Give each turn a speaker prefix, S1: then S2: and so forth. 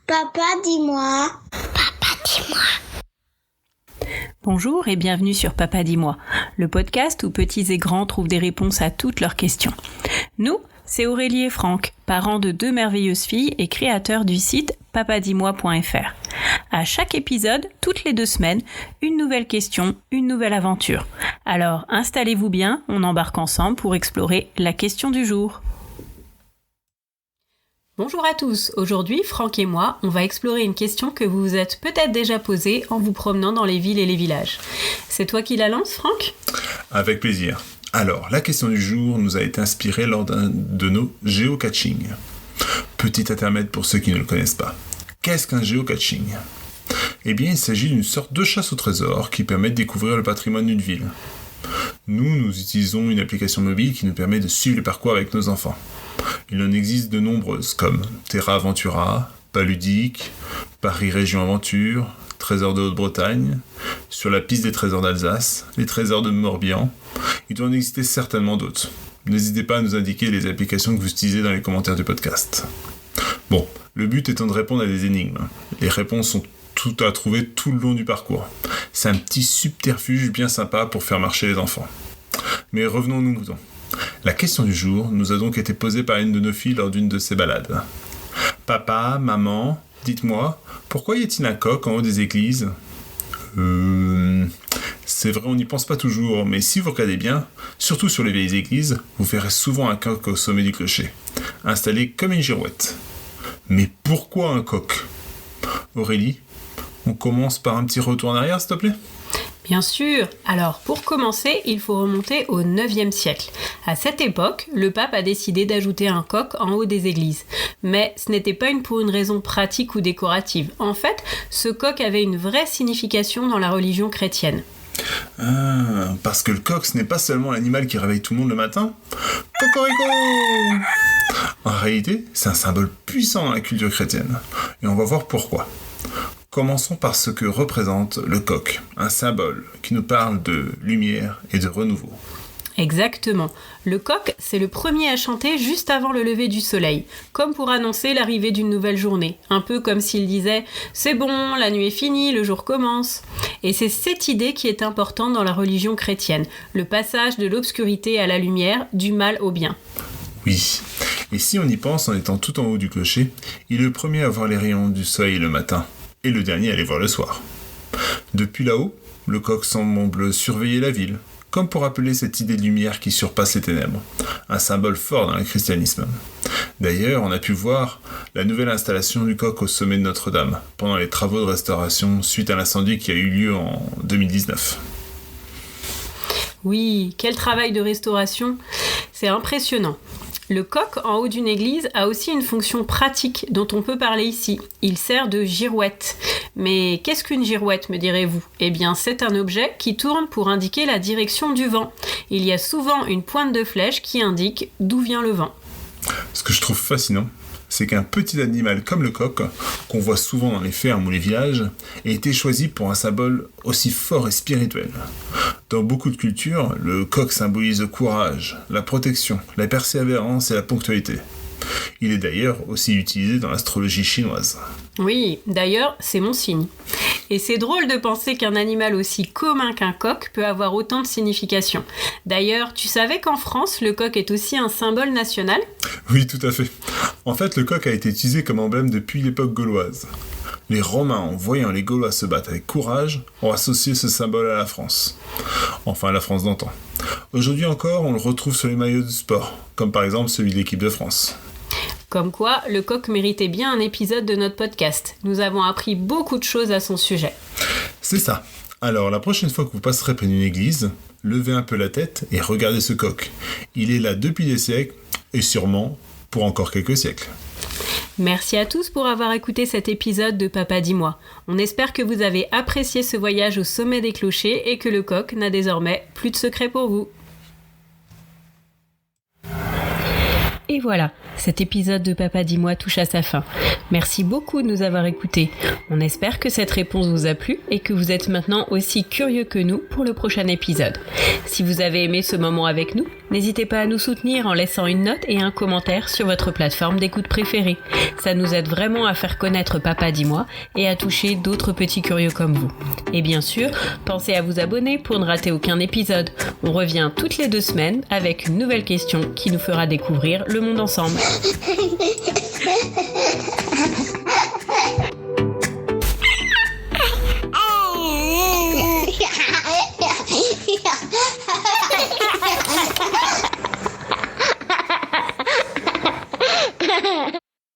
S1: Papa, dis-moi. Papa, dis-moi.
S2: Bonjour et bienvenue sur Papa, dis-moi, le podcast où petits et grands trouvent des réponses à toutes leurs questions. Nous, c'est Aurélie et Franck, parents de 2 merveilleuses filles et créateurs du site papadismoi.fr. À chaque épisode, toutes les 2 semaines, une nouvelle question, une nouvelle aventure. Alors installez-vous bien, on embarque ensemble pour explorer la question du jour. Bonjour à tous, aujourd'hui Franck et moi, on va explorer une question que vous vous êtes peut-être déjà posée en vous promenant dans les villes et les villages. C'est toi qui la lances, Franck ?
S3: Avec plaisir. Alors, la question du jour nous a été inspirée lors d'un de nos géocaching. Petit intermède pour ceux qui ne le connaissent pas. Qu'est-ce qu'un géocaching ? Eh bien, il s'agit d'une sorte de chasse au trésor qui permet de découvrir le patrimoine d'une ville. Nous utilisons une application mobile qui nous permet de suivre le parcours avec nos enfants. Il en existe de nombreuses, comme Terra Aventura, Paludique, Paris Région Aventure, Trésors de Haute-Bretagne, Sur la piste des trésors d'Alsace, les trésors de Morbihan. Il doit en exister certainement d'autres. N'hésitez pas à nous indiquer les applications que vous utilisez dans les commentaires du podcast. Bon, le but étant de répondre à des énigmes. Les réponses sont toutes à trouver tout le long du parcours. C'est un petit subterfuge bien sympa pour faire marcher les enfants. Mais revenons aux moutons. La question du jour nous a donc été posée par une de nos filles lors d'une de ses balades. Papa, maman, dites-moi, pourquoi y a-t-il un coq en haut des églises ? C'est vrai, on n'y pense pas toujours, mais si vous regardez bien, surtout sur les vieilles églises, vous verrez souvent un coq au sommet du clocher, installé comme une girouette. Mais pourquoi un coq ? Aurélie, on commence par un petit retour en arrière, s'il te plaît ?
S2: Bien sûr. Alors, pour commencer, il faut remonter au 9e siècle. À cette époque, le pape a décidé d'ajouter un coq en haut des églises. Mais ce n'était pas pour une raison pratique ou décorative. En fait, ce coq avait une vraie signification dans la religion chrétienne.
S3: Parce que le coq, ce n'est pas seulement l'animal qui réveille tout le monde le matin. Cocorico ! En réalité, c'est un symbole puissant dans la culture chrétienne. Et on va voir pourquoi. Commençons par ce que représente le coq, un symbole qui nous parle de lumière et de renouveau.
S2: Exactement. Le coq, c'est le premier à chanter juste avant le lever du soleil, comme pour annoncer l'arrivée d'une nouvelle journée, un peu comme s'il disait « C'est bon, la nuit est finie, le jour commence ». Et c'est cette idée qui est importante dans la religion chrétienne, le passage de l'obscurité à la lumière, du mal au bien.
S3: Oui, et si on y pense en étant tout en haut du clocher, il est le premier à voir les rayons du soleil le matin, et le dernier à les voir le soir. Depuis là-haut, le coq semble surveiller la ville, comme pour rappeler cette idée de lumière qui surpasse les ténèbres, un symbole fort dans le christianisme. D'ailleurs, on a pu voir la nouvelle installation du coq au sommet de Notre-Dame, pendant les travaux de restauration suite à l'incendie qui a eu lieu en 2019.
S2: Oui, quel travail de restauration, c'est impressionnant. Le coq en haut d'une église a aussi une fonction pratique dont on peut parler ici. Il sert de girouette. Mais qu'est-ce qu'une girouette, me direz-vous ? Eh bien, c'est un objet qui tourne pour indiquer la direction du vent. Il y a souvent une pointe de flèche qui indique d'où vient le vent.
S3: Ce que je trouve fascinant, c'est qu'un petit animal comme le coq, qu'on voit souvent dans les fermes ou les villages, ait été choisi pour un symbole aussi fort et spirituel. Dans beaucoup de cultures, le coq symbolise le courage, la protection, la persévérance et la ponctualité. Il est d'ailleurs aussi utilisé dans l'astrologie chinoise.
S2: Oui, d'ailleurs, c'est mon signe. Et c'est drôle de penser qu'un animal aussi commun qu'un coq peut avoir autant de signification. D'ailleurs, tu savais qu'en France, le coq est aussi un symbole national ?
S3: Oui, tout à fait. En fait, le coq a été utilisé comme emblème depuis l'époque gauloise. Les Romains, en voyant les Gaulois se battre avec courage, ont associé ce symbole à la France. Enfin, la France d'antan. Aujourd'hui encore, on le retrouve sur les maillots de sport, comme par exemple celui de l'équipe de France.
S2: Comme quoi, le coq méritait bien un épisode de notre podcast. Nous avons appris beaucoup de choses à son sujet.
S3: C'est ça. Alors, la prochaine fois que vous passerez près d'une église, levez un peu la tête et regardez ce coq. Il est là depuis des siècles, et sûrement pour encore quelques siècles.
S2: Merci à tous pour avoir écouté cet épisode de Papa dis-moi. On espère que vous avez apprécié ce voyage au sommet des clochers et que le coq n'a désormais plus de secret pour vous. Et voilà, cet épisode de Papa dis-moi touche à sa fin. Merci beaucoup de nous avoir écoutés. On espère que cette réponse vous a plu et que vous êtes maintenant aussi curieux que nous pour le prochain épisode. Si vous avez aimé ce moment avec nous, n'hésitez pas à nous soutenir en laissant une note et un commentaire sur votre plateforme d'écoute préférée. Ça nous aide vraiment à faire connaître Papa Dis-moi et à toucher d'autres petits curieux comme vous. Et bien sûr, pensez à vous abonner pour ne rater aucun épisode. On revient toutes les 2 semaines avec une nouvelle question qui nous fera découvrir le monde ensemble.